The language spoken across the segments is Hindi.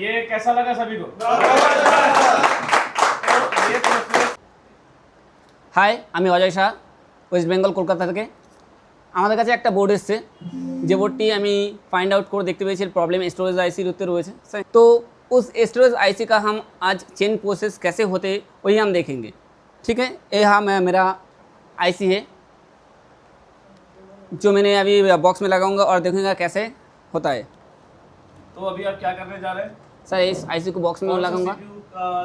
ये कैसा लगा सभी को? হাই, আমি অজয় শাহ, ওয়েস্ট বেঙ্গল কলকাতা থেকে। আমাদের কাছে একটা বোর্ড এসছে, যে বোর্ডটি আমি फाइंड आउट করে দেখতে পেয়েছি प्रॉब्लम स्टोरेज आईसी उत्तर हुए थे। तो उस स्टोरेज आईसी का हम आज चेंज प्रोसेस कैसे होते वही हम देखेंगे। ठीक है, ये हाँ मेरा आईसी है जो मैंने अभी बॉक्स में लगाऊंगा और देखूंगा कैसे होता है। तो अभी आप क्या करने जा रहे हैं? सर इस आईसी को बॉक्स में लगाऊंगा।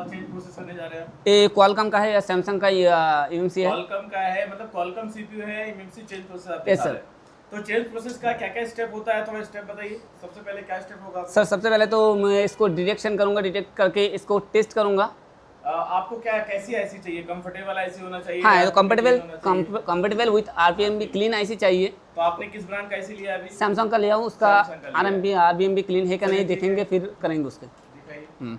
चेंज प्रोसेस करने जा रहे हैं? ये क्वालकॉम का है या सैमसंग का एमएमसी है? क्वालकॉम का है, मतलब क्वालकॉम सीपीयू है, एमएमसी चेंज प्रोसेस आप यस दिखा सर। रहे हैं। तो चेंज प्रोसेस का क्या क्या स्टेप होता है, थोड़ा स्टेप बताइए। सबसे पहले क्या स्टेप होगा? सर सबसे पहले तो मैं इसको डिटेक्शन करूंगा, डिटेक्ट करके इसको टेस्ट करूंगा। आपको क्या कैसी आईसी चाहिए? कंफर्टेबल आईसी होना चाहिए? हाँ, तो RPM कंफर्टेबल होना चाहिए? कंफर्टेबल विथ आरपीएम भी क्लीन आईसी चाहिए। तो आपने किस ब्रांड का आईसी लिया अभी? सैमसंग का लिया हूँ, उसका Samsung का लिया है। आरबीएम भी क्लीन है क्या नहीं देखेंगे, फिर करेंगे उसके। दिखाइए।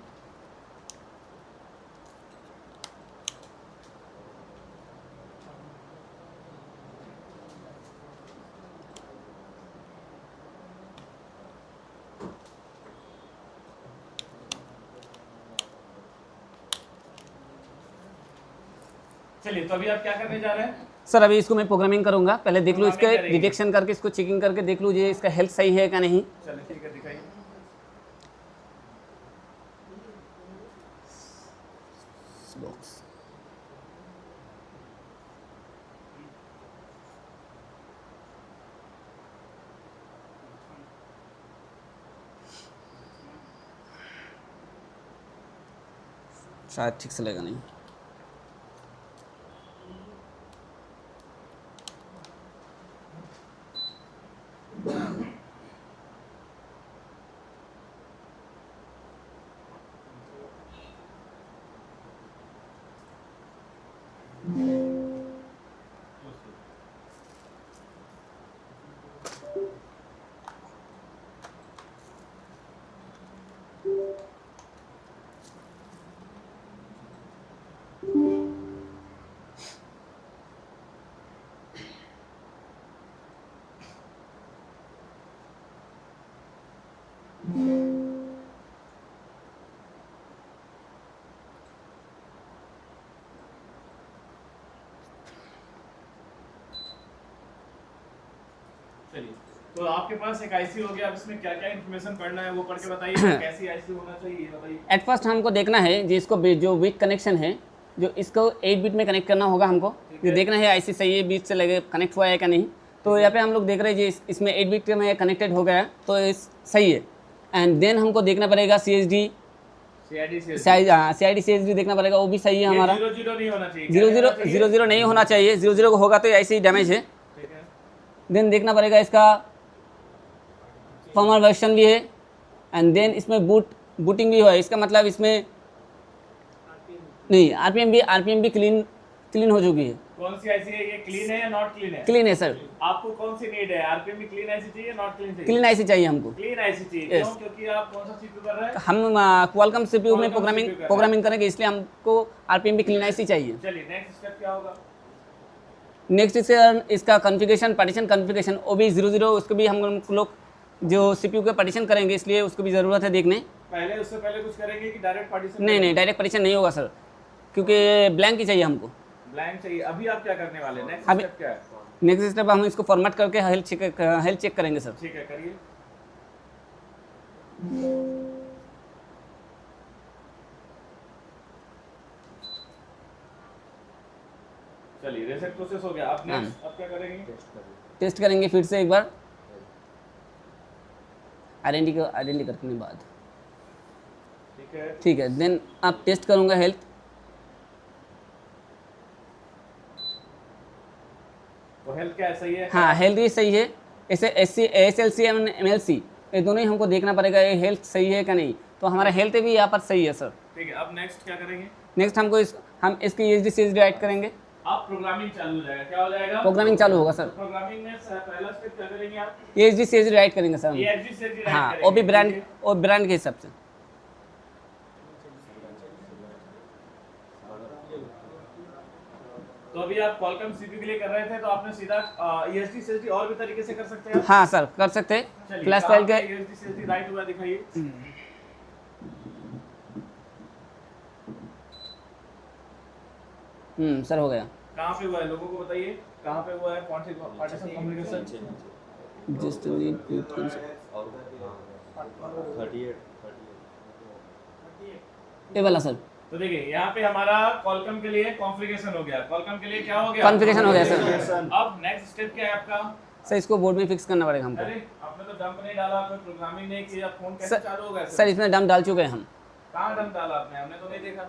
चलिए, तो अभी आप क्या करने जा रहे हैं? सर अभी इसको मैं प्रोग्रामिंग करूंगा, पहले देख लूँ इसके Programming करेंगे। डिटेक्शन करके, इसको चेकिंग करके देख लूँ ये इसका हेल्थ सही है क्या नहीं। चलिए ठीक है, दिखाइए। शायद ठीक से लगा नहीं। चलिए, तो आपके पास एक आईसी हो गया, अब इसमें क्या क्या इन्फॉर्मेशन पढ़ना है वो पढ़ के बताइए। कैसी आईसी होना चाहिए ये बताइए। एट फर्स्ट हमको देखना है जिसको जो वीक कनेक्शन है, जो इसको 8 बिट में कनेक्ट करना होगा हमको। ये देखना है आईसी सही है, बीच से लगे कनेक्ट हुआ है क्या नहीं। तो यहाँ पे हम लोग देख रहे हैं जी इसमें 8 बिट में कनेक्टेड हो गया है, तो इस सही है। एंड देन हमको देखना पड़ेगा CHD CID देखना पड़ेगा, वो भी सही है हमारा। 00 नहीं होना चाहिए। 00 नहीं होना चाहिए, 00 को होगा तो ऐसे ही डैमेज है। ठीक है। देन देखना पड़ेगा इसका फर्मवेयर वर्जन भी है। एंड देन इसमें बूटिंग भी हुआ है, इसका मतलब इसमें नहीं आरपीएम भी क्लीन हो चुकी है। कौन सी आईसी है ये? क्लीन है या नॉट क्लीन है? क्लीन है सर। आपको कौन सी नीड है? आरपीएम में क्लीन आईसी चाहिए, नॉट क्लीन चाहिए? क्लीन आईसी चाहिए हमको। क्लीन आईसी चाहिए। Yes. क्यों? क्योंकि आप कौन सा सीपीयू कर रहे हैं? हम क्वालकॉम सीपीयू में Qualcomm CPU कर रहे हैं। प्रोग्रामिंग करेंगे, इसलिए हमको आरपीएम भी क्लीन आईसी चाहिए। चलिए, नेक्स्ट स्टेप क्या होगा? नेक्स्ट इसका कॉन्फ़िगरेशन, पार्टीशन कॉन्फ़िगरेशन, वो भी 00, उसको भी हम लोग जो सीपीयू का पार्टीशन करेंगे, इसलिए उसको भी ज़रूरत है देखने। पहले उससे पहले कुछ करेंगे कि डायरेक्ट पार्टीशन? नहीं डायरेक्ट पार्टीशन नहीं होगा सर, क्योंकि ब्लैंक ही चाहिए हमको। ब्लैंक चाहिए। अभी आप क्या करने वाले हैं? नेक्स्ट अभी- स्टेप क्या है? नेक्स्ट स्टेप हम इसको फॉर्मेट करके हेल्थ चेक करेंगे सर। ठीक है, करिए। चलिए, रीसेट प्रोसेस हो गया। आप नेक्स्ट अब क्या करेंगे? टेस्ट करेंगे फिर से एक बार आइडेंटिटी करने के बाद। ठीक है। ठीक है, देन आप टेस्ट करूँगा हेल्थ। तो हेल्थ क्या है? सही है? हाँ, हेल्थ भी सही है। ऐसे SLC एंड MLC ये दोनों ही हमको देखना पड़ेगा, ये हेल्थ सही है क्या नहीं। तो हमारा हेल्थ भी यहाँ पर सही है सर। ठीक है, अब नेक्स्ट क्या करेंगे? नेक्स्ट हम इसकी ESD CSD राइट करेंगे। आप प्रोग्रामिंग चालू हो जाएगा। क्या हो जाएगा? प्रोग्रामिंग चालू होगा सर। प्रोग्रामिंग में पहला स्टेप क्या करेंगे आप? ESD CSD राइट करेंगे सर हम। ESD से राइट हाँ, करेंगे। वो भी ब्रांड के हिसाब से। तो अभी आप Qualcomm CPU के लिए कर रहे थे, तो आपने सीधा ESD CSD और भी तरीके से कर सकते हैं आप? हाँ सर, कर सकते हैं। चलिए, फ्लैश तो फाइल आपका के ESD CSD राइट हुआ, दिखाइए। सर हो गया। कहाँ पे हुआ है लोगों को बताइए, कहाँ पे हुआ है पार्टीशन कम्युनिकेशन? जस्ट ये वाला सर, तो देखिए यहाँ पे हमारा कॉलकम के लिए कॉन्फ़िगरेशन हो गया, कॉलकम के लिए क्या हो गया, कॉन्फ़िगरेशन हो गया सर। अब नेक्स्ट स्टेप क्या है आपका? सर इसको बोर्ड में फिक्स करना पड़ेगा हमको। अरे आपने तो डंप नहीं डाला, कोई प्रोग्रामिंग नहीं किया, फोन कैसे सर, चालू होगा? सर इसमें डंप डाल चुके हैं हम। कहाँ डंप डाला आपने? हमने तो नहीं देखा।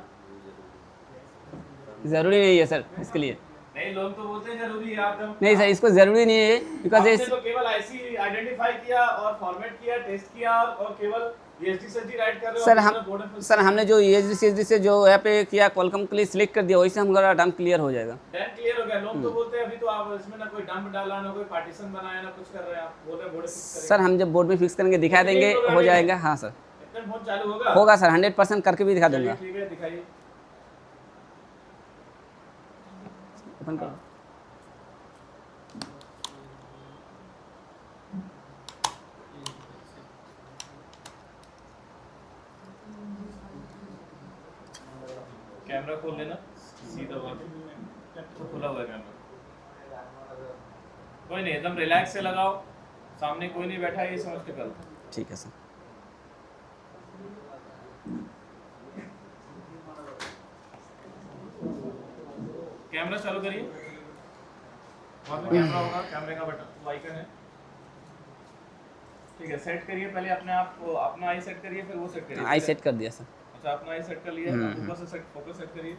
ज़रूरी नहीं है सर इसके लिए। नहीं, लोग तो बोलते हैं जरूरी है, आप नहीं सर, इसको ज़रूरी नहीं है बिकॉज आपने इस तो केवल आईसी आइडेंटिफाई किया और फॉर्मेट किया, टेस्ट किया और केवल यूएसडी से राइट कर रहे हो। सर हमने जो ESD से जो यहाँ पे किया कॉलकम के लिए सिलेक्ट कर दिया, वही से हमारा डंप क्लियर हो जाएगा। डंप क्लियर हो गया। लोग तो बोलते हैं अभी तो आप इसमें ना कोई डंप डाला, ना कोई पार्टीशन बनाया, ना कुछ कर रहे हैं, आप बोल रहे हैं बोर्ड फिक्स करेंगे। सर हम जब बोर्ड में फिक्स करेंगे दिखा देंगे, हो जाएगा। हाँ सर इतना फोन चालू होगा? होगा सर, 100% करके भी दिखा दूंगा। ठीक है, दिखाइए। ओपन करो। कैमरा खोल लेना सीधा बोल, खुला हुआ है कैमरा। कोई नहीं, एकदम रिलैक्स से लगाओ, सामने कोई नहीं बैठा है, ये समझ के करो। ठीक है सर। कैमरा चालू करिए, वहाँ पे कैमरा होगा, कैमरे का बटन आइकन है। ठीक है, सेट करिए पहले अपने आप को, अपना आई सेट करिए, फिर वो सेट करिए। आई सेट कर दिया सर। अच्छा, अपना आई सेट कर लिया, ऊपर से सेट फोकस सेट करिए।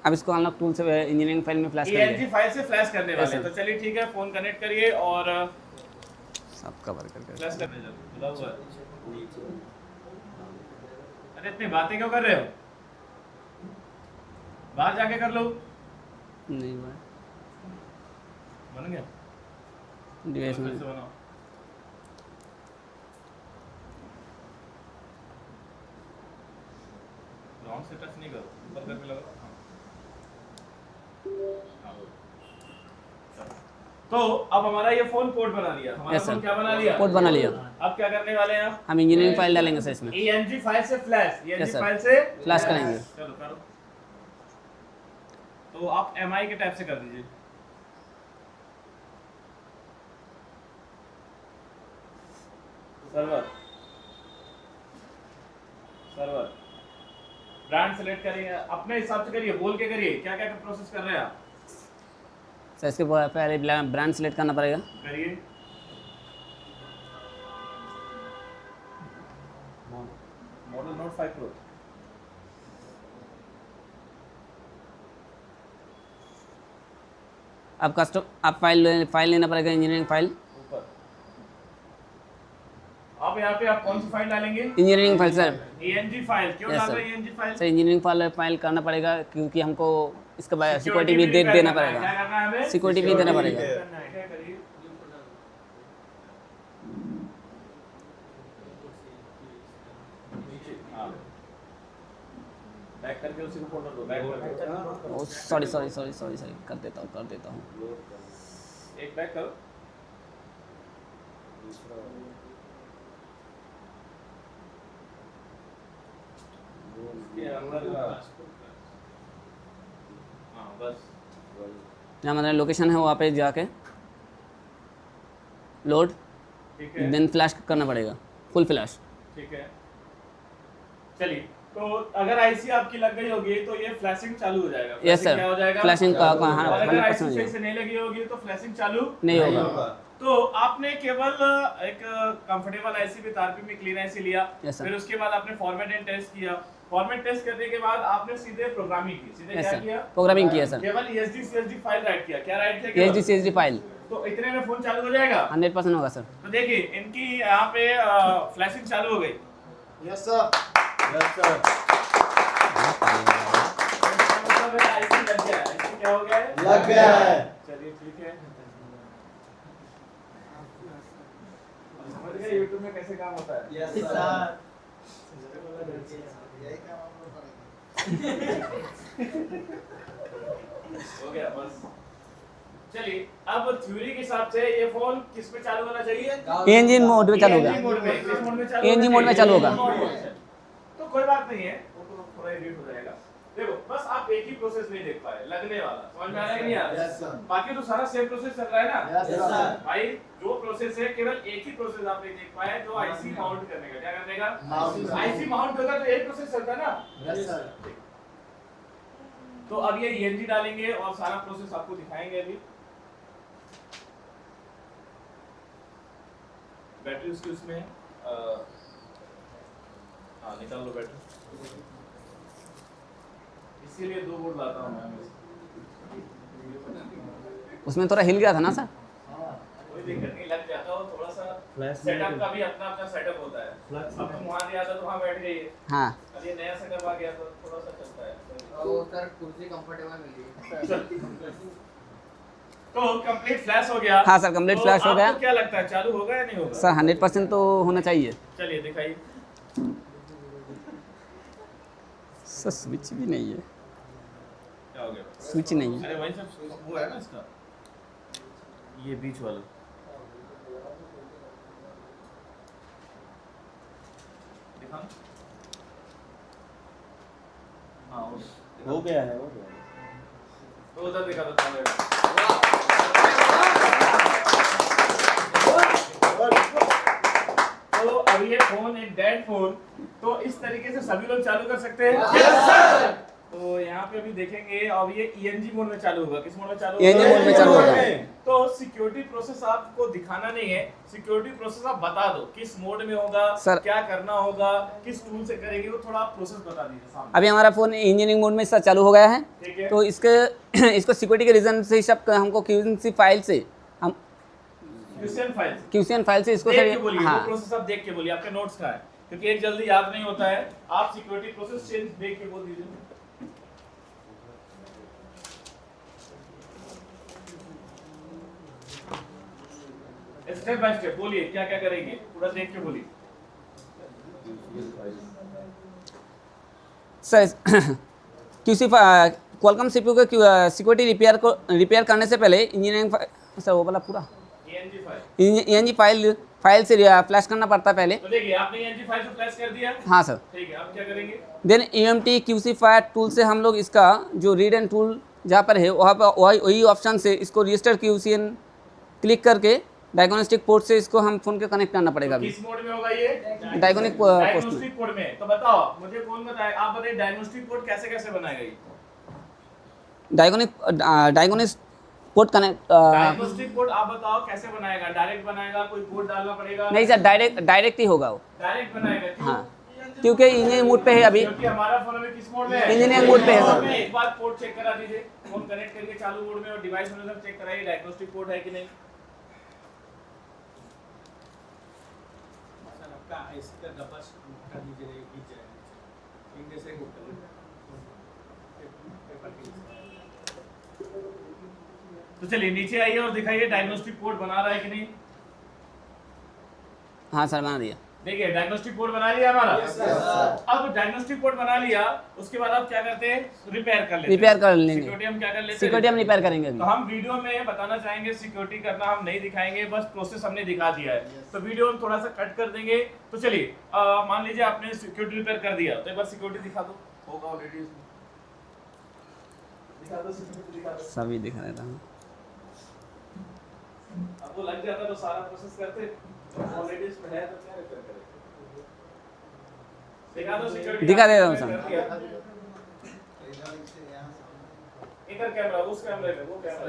अब इसको हम लोग टूल से इंजीनियरिंग फाइल में फ्लैश करेंगे। ENG फाइल से फ्लैश करने वाले हैं। तो चलिए ठीक है, फोन कनेक्ट करिए और सब कवर करके फ्लैश करने चलो। खुला हुआ है। अरे इतनी बातें क्यों कर रहे हो? बाहर जाके कर लो। नहीं हुआ बन गया डिवाइस में। फिर से बनाओ। रॉन्ग से टच नहीं करो, ऊपर करके लगाओ। तो अब हमारा ये फोन कोड बना लिया, हमारा फोन क्या बना लिया? कोड बना लिया। अब क्या करने वाले हैं आप? हम इंजीनियरिंग फाइल डालेंगे सर इसमें। ENG फाइल से flash, ENG Yes, sir. File से फ्लैश करेंगे। चलो करो। तो आप MI के टैब से कर दीजिए। सर्वर, सर्वर ब्रांड सेलेक्ट करिए, अपने हिसाब से करिए, बोल के करिए, क्या क्या प्रोसेस कर रहे हैं आप? सर इसके पहले ब्रांड सेलेक्ट करना पड़ेगा। करिए। Model note 5 pro. अब आप फाइल लेना पड़ेगा, इंजीनियरिंग फाइल। ऊपर अब यहाँ पे आप कौन सी फाइल डालेंगे? Engineering file sir. ENG file क्यों Yes, डाल sir. रहे हैं ENG file? Sir engineering file करना पड़ेगा क्योंकि हमको इसका सिक्योरिटी भी prepare देना करना है। पड़ेगा। क्या करना है हमें? सिक्योरिटी भी देना पड़ेगा। करना है, क्या करिए? हाँ। बैक करके उसी को फोल्डर दो, बैक करके। ओ सॉरी कर देता हूँ। एक बैक करो। ये अंदर का हाँ बस जहाँ हमारा लोकेशन है वहाँ पे जाके लोड, ठीक है, देन फ्लैश करना पड़ेगा, फुल फ्लैश। ठीक है। चलिए, तो अगर आईसी आपकी लग गई होगी तो ये फ्लैशिंग चालू हो जाएगा। यस सर, क्या हो जाएगा? फ्लैशिंग का और अगर 100% आईसी हो सही जाएगा। से नहीं लगी होगी तो फ्लैशिंग चालू नहीं होगा। तो आपने केवल एक कंफर्टेबल आईसी विद आरपी में क्लीन आईसी लिया, Yes, sir. फिर उसके बाद आपने फॉर्मेट एंड टेस्ट किया, फॉर्मेट टेस्ट करने के बाद आपने सीधे प्रोग्रामिंग की, सीधे यस क्या सर, किया, प्रोग्रामिंग किया सर, केवल ESD CSD फाइल राइट किया, क्या राइट किया, H D C H D file तो इतने में फोन चालू हो जाएगा। 100% होगा सर। तो देखिए इनकी यहाँ पे फ्लैशिंग चालू हो गई। यस सर, यस सर, मतलब है आईसी लग गया है, आईसी क्या हो गया है, लग गया है। चलिए ठीक है, समझ गए YouTube में कैसे काम होता है। यस सर, यही काम हम लोग करेंगे। हो गया बस। चलिए अब थ्योरी के हिसाब से ये फोन किस पे चालू होना चाहिए, इंजन मोड में चालू होगा, ANG मोड में, किस मोड में चालू ANG होना मोड में चाहिए? चालू होगा। तो कोई बात नहीं है, वो तो थोड़ा एडिट हो जाएगा। देखो बस आप एक ही प्रोसेस नहीं देख पाए, लगने वाला समझ में आ रहा है कि नहीं आ रहा? यस सर, बाकी तो सारा सेम प्रोसेस चल रहा है ना। यस सर, भाई जो प्रोसेस है केवल एक ही प्रोसेस आप नहीं देख पाए, जो आईसी माउंट करने का, क्या करने का, Mount। आईसी माउंट होगा तो एक प्रोसेस चलता है ना। Yes sir. तो अब ये ENG डालेंगे और सारा प्रोसेस आपको दिखाएंगे अभी। बैटरी उसकी उसमें है, हाँ निकाल लो बैटरी, इसीलिए 2 बोर्ड लाता हूँ मैं। उसमें थोड़ा हिल गया था ना सर। कोई दिक्कत नहीं, लग जाता हो थोड़ा सा, Flash सेटअप का भी अपना अपना सेटअप होता है। Flux अब तुम वहाँ दिया था तो वहाँ बैठ गई, हाँ अब ये नया सेटअप आ गया तो थोड़ा सा चलता है। वो सर कुर्सी कंफर्टेबल मिली है। तो कंप्लीट फ्लैश हो गया। हाँ सर, complete तो flash हो गया। आपको क्या लगता है चालू होगा या नहीं होगा? सर 100% तो होना चाहिए चलिए दिखाइए। सर। स्विच भी नहीं है, क्या हो गया? स्विच नहीं है। अरे वही सब वो है ना इसका, ये बीच वाला। दिखा ना? हाँ हो गया है, हो गया है। तो उधर दिखा दो कैमरे तो अब ये फोन एक डेड फोन, तो इस तरीके से सभी लोग चालू कर सकते हैं। तो यहाँ पे अभी देखेंगे, अब ये ENG मोड में चालू होगा। किस मोड में चालू होगा? ENG मोड में चालू होगा। तो सिक्योरिटी प्रोसेस आपको दिखाना नहीं है, सिक्योरिटी प्रोसेस आप बता दो किस मोड में होगा, सर। क्या करना होगा, किस टूल से करेंगे, वो थोड़ा प्रोसेस बता दीजिए सामने। अभी हमारा फ़ोन इंजीनियरिंग मोड में सर चालू हो गया है। ठीक है। तो इसको सिक्योरिटी के रीज़न से सब हमको QC फाइल से हम क्वेश्चन फाइल फाइल से इसको देख के सर बोलिए, हाँ वो प्रोसेस आप देख के बोलिए, आपके नोट्स कहाँ है, क्योंकि एक जल्दी याद नहीं होता है। आप सिक्योरिटी प्रोसेस चेंज देख के बोल दीजिए। स्टेप बाय स्टेप बोलिए, क्या क्या करेंगे पूरा देख के बोलिए। सर QC क्वालकॉम CPU के सिक्योरिटी रिपेयर करने से पहले इंजीनियरिंग सर वो वाला पूरा ENG फाइल से फ्लैश करना पड़ता है पहले। तो देखिए आपने ENG फाइल से फ्लैश कर दिया, हाँ सर। ठीक है। अब क्या करेंगे? Then EMT QC fire tool से हम लोग इसका जो रीड एंड टूल जहाँ पर है वहाँ पर वही ऑप्शन से इसको रजिस्टर QCN क्लिक करके डायग्नोस्टिक पोर्ट से इसको हम फोन के कनेक्ट करना पड़ेगा अभी। किस मोड में होगा ये? डायग्नोस्टिक पोर्ट में। डायग्नोस्टिक पोर्ट में। तो बताओ मुझे कौन बताए, आप बताइए डायग्नोस्टिक पोर्ट कैसे कैसे बनाएगा ये? Diagnostic port connect diagnostic port आप बताओ कैसे बनाएगा? डायरेक्ट बनाएगा, कोई कोड डालना पड़ेगा? नहीं सर, डायरेक्ट ही होगा वो। डायरेक्ट बनाएगा। क्यों? हाँ, क्योंकि इंजीनियरिंग मोड पे है अभी। क्योंकि हमारा फोन अभी किस मोड में है? इंजीनियरिंग मोड पे है सर। एक बार पोर्ट चेक करा दीजिए, फोन कनेक्ट करके चालू मोड में और डिवाइस में सब चेक कराइए डायग्नोस्टिक पोर्ट है कि नहीं। इसका डब्बा कर लीजिए, गिर जाएगा इंग्लिश से तो चलिए नीचे आइए और दिखाइए डायग्नोस्टिक पोर्ट बना रहा है कि नहीं। हाँ सर, बना दिया। देखिए डायग्नोस्टिक पोर्ट बना लिया हमारा। अब डायग्नोस्टिक पोर्ट बना लिया, उसके बाद आप क्या करते हैं? रिपेयर कर लेते हैं। रिपेयर कर लेंगे। सिक्योरिटी हम क्या कर लेते हैं? सिक्योरिटी हम रिपेयर करेंगे अभी। तो हम वीडियो में बताना चाहेंगे, सिक्योरिटी करना हम नहीं दिखाएंगे, बस प्रोसेस हमने दिखा दिया है। तो वीडियो हम थोड़ा सा कट कर देंगे। तो चलिए मान लीजिए आपने सिक्योरिटी रिपेयर कर दिया, तो एक बार सिक्योरिटी दिखा दो, होगा ऑलरेडी इसमें। दिखा दो सिक्योरिटी, दिखा दो। सभी दिखा देता हूँ। अब वो लग जाता तो सारा प्रोसेस करते, ऑलरेडी इसमें है तो क्या रिपेयर करें? दिखा दो सिक्योरिटी। दिखा दे रहा हूँ सर। इधर कैमरा, उस कैमरे में, वो कैमरा।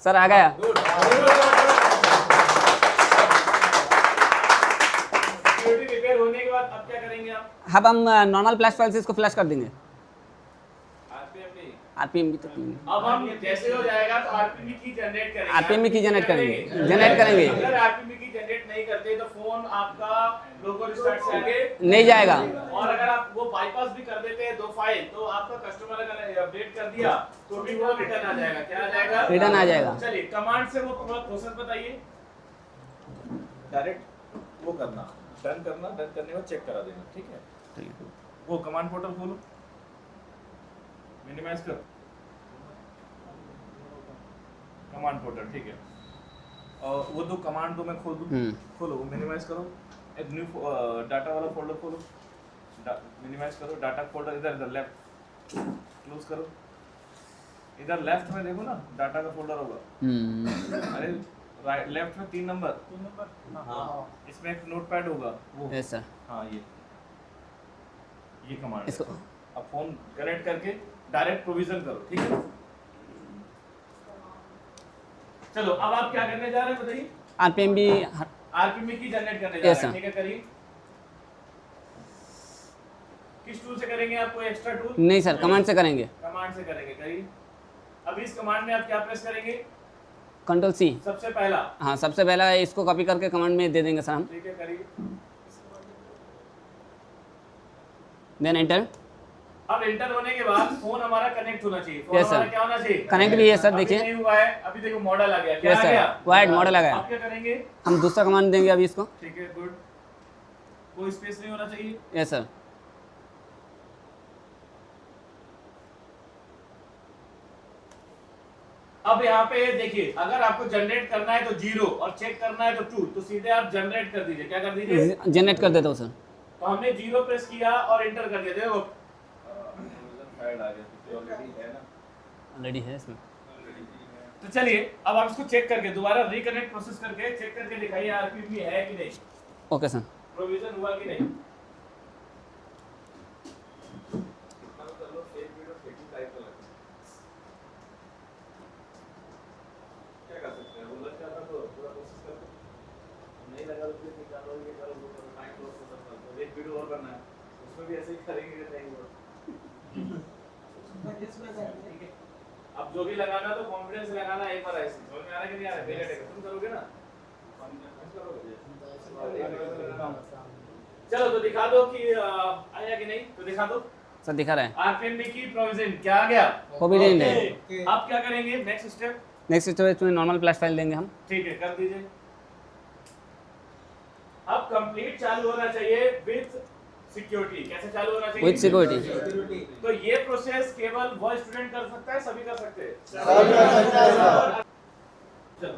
सर आ गया। सिक्योरिटी रिपेयर होने के बाद अब क्या करेंगे आप? अब हम नॉर्मल फ्लैश फाइल से इसको फ्लैश कर देंगे। आरपीएम नहीं, आरपीएम भी तो अब हम जैसे हो जाएगा तो आरपीएम की जनरेट करेंगे। आरपीएम की जनरेट करेंगे, अगर जनरेट करेंगे। आरपीएम की जनरेट नहीं करते तो फोन आपका लोगो रिस्टार्ट से आगे नहीं जाएगा। और अगर आप वो बाईपास भी कर देते हैं 2 फाइल, तो आपका कस्टमर अगर अपडेट कर दिया तो भी वो रिटर्न आ जाएगा। क्या आ जाएगा? रिटर्न आ जाएगा। चलिए कमांड से वो पूरा प्रोसेस बताइए। डायरेक्ट वो करना, डन करना, डन करने के बाद चेक करा देना, ठीक है? ठीक है। वो कमांड पोर्टल खोलो, मिनिमाइज करो कमांड पोर्टल, ठीक है? और वो दो कमांड दो मैं खोल दूं, खोलो, वो मिनिमाइज करो, एक न्यू डाटा वाला फोल्डर खोलो, मिनिमाइज करो, डाटा फोल्डर इधर लेफ्ट क्लोज करो, इधर लेफ्ट में देखो ना डाटा का फोल्डर होगा। अरे राइट लेफ्ट में 3 नंबर, हाँ, इसमें एक नोटपैड होगा वो। Yes sir. हाँ ये कमांड इसको अब फोन कनेक्ट करके डायरेक्ट प्रोविजन करो, ठीक है? चलो अब आप क्या करने जा रहे हैं बताइए? आरपीएम भी आरपीएम की जनरेट करने जा Yes, रहे हैं, sir. ठीक है? करिए। किस टूल से करेंगे? आप कोई एक्स्ट्रा टूल? नहीं सर, कमांड से करेंगे। कमांड से करेंगे, करिए। अब इस कमांड में आप क्या प्रेस करेंगे? Control C. सबसे पहला, हाँ, सबसे पहला इसको कॉपी करके कमांड में दे देंगे सर हम। ठीक है, करिए। Then enter. अब एंटर होने के बाद फोन हमारा कनेक्ट होना चाहिए। Phone Yes, sir. हमारा क्या होना चाहिए? कनेक्ट भी है सर, अभी देखिए। नहीं हुआ है, अभी देखो मॉडल आ गया। क्या यस आ सर, गया? वाइड मॉडल आ गया। आप क्या करेंगे? हम दूसरा कमांड देंगे अभी इसको। ठीक है, गुड। कोई स्पेस नहीं होना चाहिए। Yes sir. अब यहाँ पे देखिए, अगर आपको जनरेट करना है तो 0 और चेक करना है तो 2, तो सीधे आप जनरेट कर दीजिए। क्या कर दीजिए? जनरेट कर देता हूँ सर। तो हमने 0 प्रेस किया और एंटर कर दिया। देखो फाइल आ गया, ऑलरेडी है ना, ऑलरेडी है इसमें। तो चलिए अब आप इसको चेक करके दोबारा रिकनेक्ट प्रोसेस करके चेक करके दिखाइए आरपीएम है कि नहीं, ओके सर। प्रोविजन हुआ कि नहीं। क्या कर सकते हैं? वो लग जाता तो पूरा प्रोसेस कर दो, नहीं लगा तो फिर निकालो, ये करो, वो करो, टाइम लॉस होता है। तो एक वीडियो और करना है, उसमें भी ऐसे ही करेंगे कि नहीं हुआ। अब जो भी लगाना तो कॉन्फिडेंस लगाना, एक बार ऐसे समझ में आ रहा है कि नहीं आ रहा है? पहले तुम करोगे ना, चलो तो दिखा दो कि आया कि नहीं, तो दिखा दो। सर दिखा रहा है। आरपीएम की प्रोविजन क्या आ गया? Provision है। अब क्या करेंगे? नेक्स्ट स्टेप, नेक्स्ट स्टेप में नॉर्मल फ्लैश फाइल देंगे हम। ठीक है, कर दीजिए। अब कंप्लीट चालू होना चाहिए विद सिक्योरिटी। कैसे चालू होना चाहिए? With security. तो ये प्रोसेस केवल वो स्टूडेंट कर सकता है, सभी कर सकते हैं? चलो,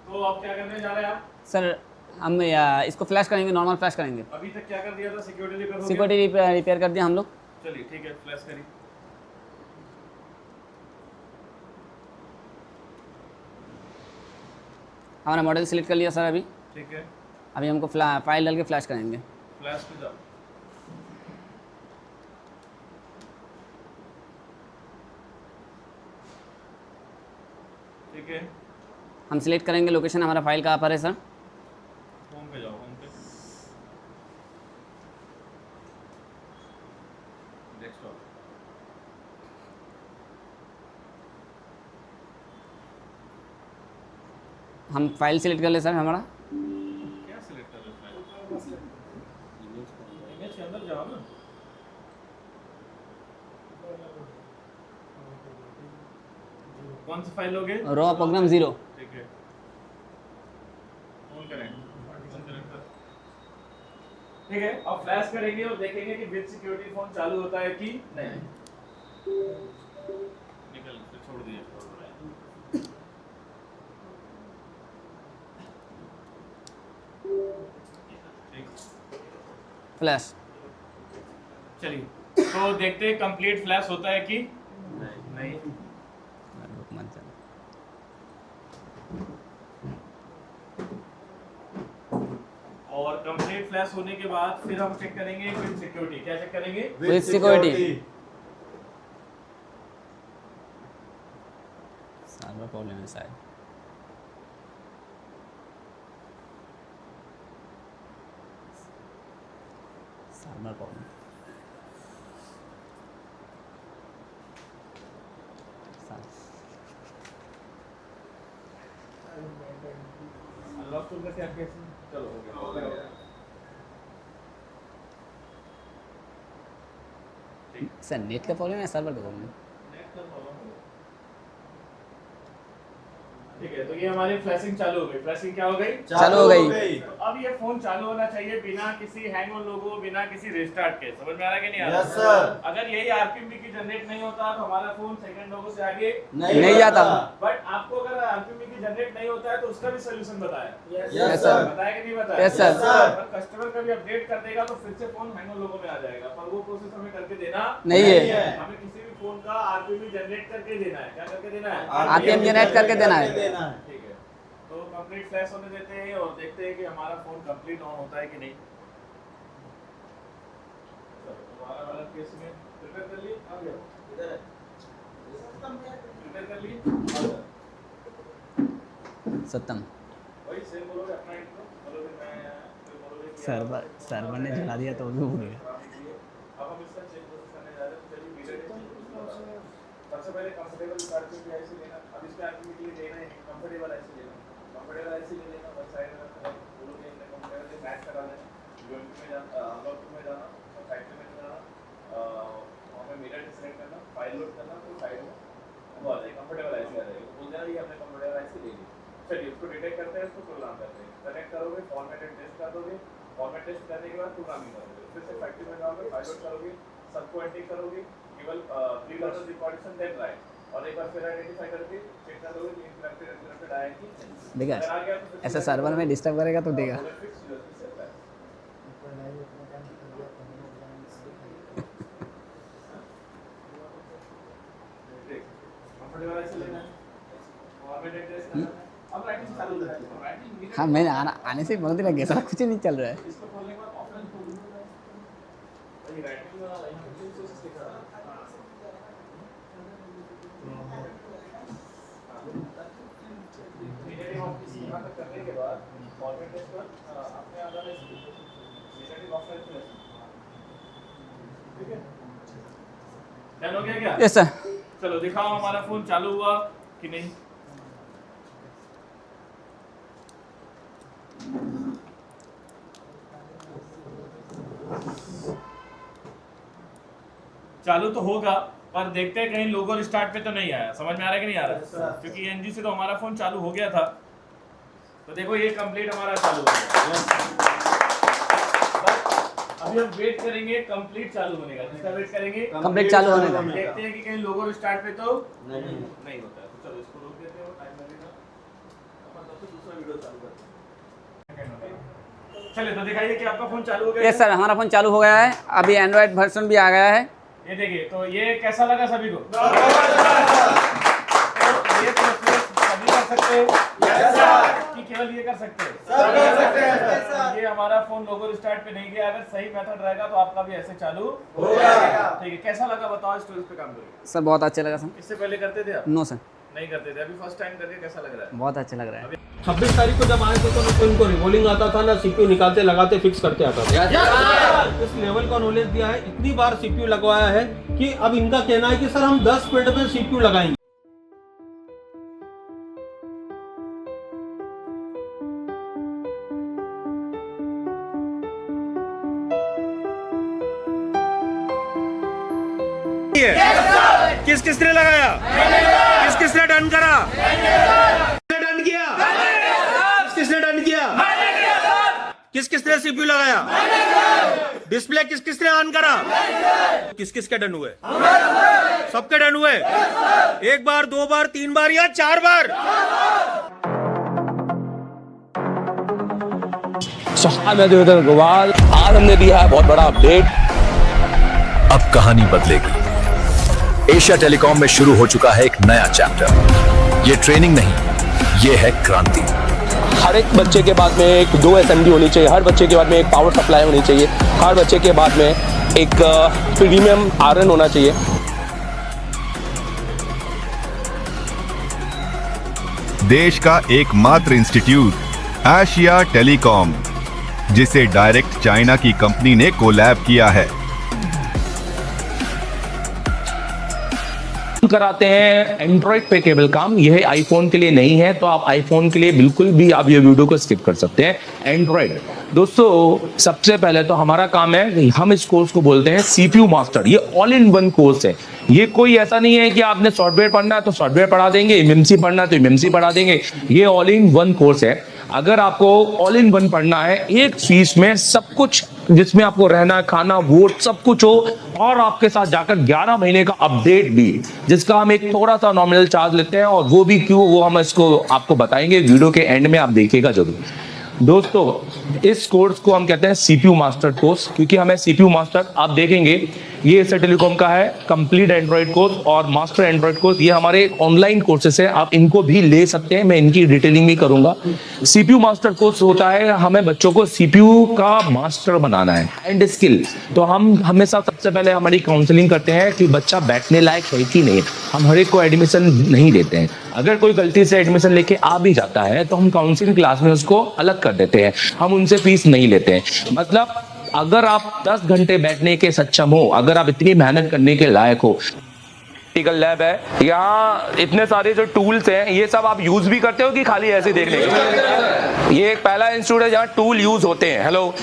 तो अब क्या करने जा रहे हैं आप? सर हम इसको फ्लैश करेंगे, नॉर्मल फ्लैश करेंगे। अभी तक क्या कर दिया था? सिक्योरिटी रिपेयर हो गया? सिक्योरिटी रिपेयर कर दिया हम लोग। चलिए ठीक है, फ्लैश करिए। हमारा मॉडल सिलेक्ट कर लिया सर अभी। ठीक है, अभी हमको फाइल डाल के फ्लैश करेंगे। फ्लैश पे जाओ। ठीक है, हम सिलेक्ट करेंगे लोकेशन हमारा फाइल कहाँ पर है सर। होम पे जाओ, होम पे, डेस्कटॉप। हम फाइल सिलेक्ट कर ले सर हमारा। क्या सिलेक्ट कर रहे हो? इमेज के अंदर जाओ ना। कौन सी फाइल लोगे? Raw program 0। ठीक है, फोन करेंगे, फोन कनेक्ट कर। ठीक है, अब फ्लैश करेंगे और देखेंगे कि विद सिक्योरिटी फोन चालू होता है कि नहीं। निकल फिर छोड़ दिए। ठीक, फ्लैश। चलिए तो देखते हैं कंप्लीट फ्लैश होता है कि नहीं। और कंप्लीट फ्लैश होने के बाद फिर हम चेक करेंगे विद सिक्योरिटी। क्या चेक करेंगे? With security. प्रॉब्लम है शायद। Server problem. अनलॉक टूल कैसे आपके चलो हो गया। सर नेट का प्रॉब्लम है सर्वर का प्रॉब्लम है? ठीक है, तो ये हमारी फ्लैशिंग चालू हो गई। फ्लैशिंग क्या हो गई? चालू हो गई। तो अब ये फोन चालू होना चाहिए बिना किसी हैंग ऑन लोगो, बिना किसी रिस्टार्ट के। समझ में आ रहा है कि नहीं आ रहा? Yes sir. अगर यही आरपीएम की जनरेट नहीं होता तो हमारा फोन सेकंड लोगो से आगे नहीं जाता। बट आपको अगर आरपीएम की जनरेट नहीं होता है तो उसका भी सॉल्यूशन बताया। Yes sir. बताया कि नहीं बताया? Yes sir. अगर कस्टमर कभी अपडेट कर देगा तो फिर से फोन हैंग ऑन लोगो में आ जाएगा, पर वो प्रोसेस हमें करके देना नहीं है। हमें किसी भी फोन का आरपीएम जनरेट करके देना है। क्या करके देना है? आरपीएम जनरेट करके देना है। ठीक है, तो कंप्लीट फ्लैश होने देते हैं और देखते हैं कि हमारा फोन कंप्लीट ऑन होता है कि नहीं। चलो हमारा वाला केस में प्रिपेयर कर लिए, आ गया इधर है, प्रिपेयर कर लिए, आ गया। सत्यम वही सेम बोलोगे अपना इंट्रो बोलोगे, मैं फिर बोलोगे कि सर्वर ने जला दिया तो भी भूल गया। अब हम इसका चेक प्रोसेस करने जा रहे हैं। तो चलिए वीडियो सबसे पहले कंफर्टेबल आरपीएम की आईसी लेना। अब इस पे आरपीएम के लिए लेना है कंफर्टेबल आईसी लेना। कंफर्टेबल आईसी ले लेना, वन साइड में रखना, दोनों के अंदर कंफर्टेबल से मैच करा लेना। यूएमपी में जाना, अनलॉक में जाना, और साइड में जाना, वहां पे मिरर सेलेक्ट करना, फाइल लोड करना, तो साइड में वो आ जाएगी कंफर्टेबल आईसी आ जाएगी। बोल देना ये हमने कंफर्टेबल आईसी ले ली। चलिए उसको डिटेक्ट करते हैं, उसको प्रोग्राम करते हैं। कनेक्ट करोगे, फॉर्मेट एंड टेस्ट कर दोगे, फॉर्मेट टेस्ट करने के बाद प्रोग्रामिंग करोगे, फिर से फैक्ट्री में जाओगे, फाइल लोड करोगे, सबको एंट्री करोगे, केवल pre learner recording then right, और एक बार फिर आइडेंटिफाई करके चेक कर लोगे कि इंटरप्टेड आया कि नहीं। देखा अगर आ गया तो फिर ऐसा सर्वर में डिस्टर्ब करेगा तो देगा। फिक्स यूएसबी से है। कंफर्टेबल ऐसे लेना है, फॉर्मेट एंड टेस्ट करना है। अब राइटिंग चालू हो जाएगी। राइटिंग हाँ मैंने आने से बहुत दिन लग गया, साला कुछ ही नहीं चल रहा है। इसको खोलने के बाद ऑफलाइन खोल दूंगा। वही राइटिंग वाला यहाँ पे प्रोसेस लिखा है। इमीडिएटली ऑफिस यहाँ तक करने के बाद फॉर्मेट टेस्ट पर अपने आधार से इमीडिएटली ऑफलाइन पे ठीक है। डन हो गया क्या? Yes sir. चलो दिखाओ हमारा फोन चालू हुआ कि नहीं। चालू तो होगा पर देखते हैं कहीं लोगो रिस्टार्ट पे तो नहीं आया। समझ में आ रहा है कि नहीं आ रहा? क्योंकि एनजी से तो हमारा फोन चालू हो गया था। तो देखो ये कंप्लीट हमारा चालू हो गया। अभी हम वेट करेंगे कंप्लीट चालू होने का। किसका वेट करेंगे? कंप्लीट चालू होने का। देखते हैं कि कहीं लोगो रिस्टार्ट पे तो नहीं नहीं होता है। तो चलो इसको रोक देते हो, टाइम लगेगा। अपन तब से दूसरा वीडियो चालू करते हैं। चलिए तो दिखाइए कि आपका फोन चालू हो गया। यस सर, हमारा फ़ोन चालू हो गया है। अभी एंड्रॉयड वर्जन भी आ गया है। ये देखिए, तो ये कैसा लगा सभी को? तो ये प्रोसेस सभी कर सकते हैं कि केवल ये कर सकते हैं? ये हमारा फोन लोगो रिस्टार्ट पे नहीं गया। अगर सही मेथड रहेगा तो आपका भी ऐसे चालू हो जाएगा। ठीक है, कैसा लगा बताओ स्टोरेज पे काम करके? सर बहुत अच्छा लगा सर। इससे पहले करते थे आप? नो सर, नहीं करते थे, अभी फर्स्ट टाइम करके कैसा लग रहा है? बहुत अच्छा लग रहा है। 26 तारीख को जब आए थे तो न इनको रिवॉल्विंग आता था, ना सीपीयू निकालते लगाते फिक्स करते आता था। इस लेवल का नॉलेज दिया है, इतनी बार सीपीयू लगवाया है कि अब इनका कहना है कि सर हम 10 फील्ड में सीपीयू लगाएंगे। किस किसने लगाया? किस किसने डन करा? डन किया? किस किसने डन किया? किस किसने सीपीयू लगाया? डिस्प्ले किस किसने ऑन करा? किस किसके डन हुए? सबके डन हुए। एक बार, दो बार, तीन बार या 4 बार? मैं देवेंद्र गोवाल, आज हमने दिया है बहुत बड़ा अपडेट। अब कहानी बदलेगी। एशिया टेलीकॉम में शुरू हो चुका है एक नया चैप्टर। ये ट्रेनिंग नहीं, ये है क्रांति। हर एक बच्चे के बाद में एक 2 SMD होनी चाहिए, हर बच्चे के बाद में एक पावर सप्लाई होनी चाहिए, हर बच्चे के बाद में एक प्रीमियम आयरन होना चाहिए। देश का एकमात्र इंस्टीट्यूट एशिया टेलीकॉम, जिसे डायरेक्ट चाइना की कंपनी ने कोलैब किया है। कराते हैं एंड्रॉइड पे केबल काम, यह आईफोन के लिए नहीं है, तो आप आईफोन के लिए बिल्कुल भी आप ये वीडियो को स्किप कर सकते हैं। एंड्रॉइड दोस्तों, सबसे पहले तो हमारा काम है, हम इस कोर्स को बोलते हैं सीपीयू मास्टर। ये ऑल इन वन कोर्स है। ये कोई ऐसा नहीं है कि आपने सॉफ्टवेयर पढ़ना है तो सॉफ्टवेयर पढ़ा देंगे, एमएमसी पढ़ना है तो एमएमसी पढ़ा देंगे। ये ऑल इन वन कोर्स है। अगर आपको ऑल इन वन पढ़ना है, एक फीस में सब कुछ, जिसमें आपको रहना, खाना, वोट सब कुछ हो, और आपके साथ जाकर 11 महीने का अपडेट भी, जिसका हम एक थोड़ा सा नॉमिनल चार्ज लेते हैं, और वो भी क्यों, वो हम इसको आपको बताएंगे वीडियो के एंड में, आप देखिएगा जरूर। दोस्तों, इस कोर्स को हम कहते हैं सीपीयू मास्टर कोर्स, क्योंकि हमें सीपीयू मास्टर, आप देखेंगे ये एशिया टेलीकॉम का है कंप्लीट एंड्रॉइड कोर्स और मास्टर एंड्रॉइड कोर्स। ये हमारे ऑनलाइन कोर्सेस है, आप इनको भी ले सकते हैं, मैं इनकी डिटेलिंग भी करूंगा। सीपीयू मास्टर कोर्स होता है, हमें बच्चों को सीपीयू का मास्टर बनाना है एंड स्किल। तो हम हमेशा सबसे पहले हमारी काउंसलिंग करते हैं कि बच्चा बैठने लायक है कि नहीं। हम हर एक को एडमिशन नहीं देते हैं। अगर कोई गलती से एडमिशन लेके आ भी जाता है तो हम काउंसलिंग क्लास में उसको अलग कर देते हैं, हम उनसे फीस नहीं लेते हैं। मतलब अगर आप 10 घंटे बैठने के सक्षम हो, अगर आप इतनी मेहनत करने के लायक हो, प्रैक्टिकल लैब है, यहाँ इतने सारे जो टूल्स हैं, ये सब आप यूज भी करते हो कि खाली ऐसे देखने के? ये एक पहला इंस्टीट्यूट है जहाँ टूल यूज होते हैं। हेलो,